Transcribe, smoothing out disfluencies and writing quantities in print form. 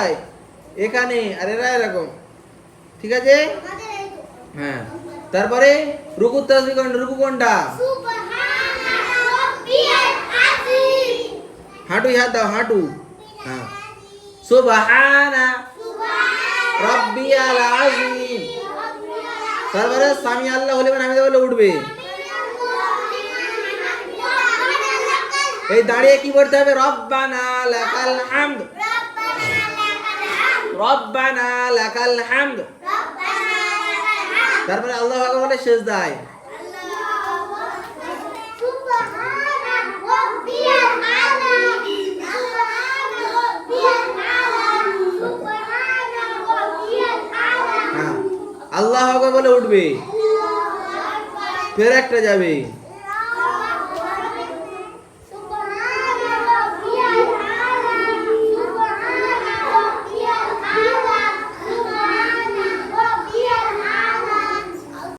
কোথায়? এখানে। আর এরা এরকম। ঠিক আছে? হ্যাঁ। তারপরে রুকু তাসবিহ করেন। রুকু কোনটা? হাঁটু হাত দাও, হাঁটু। হ্যাঁ। সুবহানা রাব্বিয়াল আযীম। তারপরে সামি আল্লাহু লিমান হামিদা বলে উঠবে। এই দাঁড়িয়ে কি বলতে হবে? রব্বানা লাকাল হামদ। রব্বানা লাকাল হামদ। তারপরে আল্লাহু আকবার বলে সিজদায়। আল্লাহু আকবার বলে উঠবে, ফের একটা যাবে।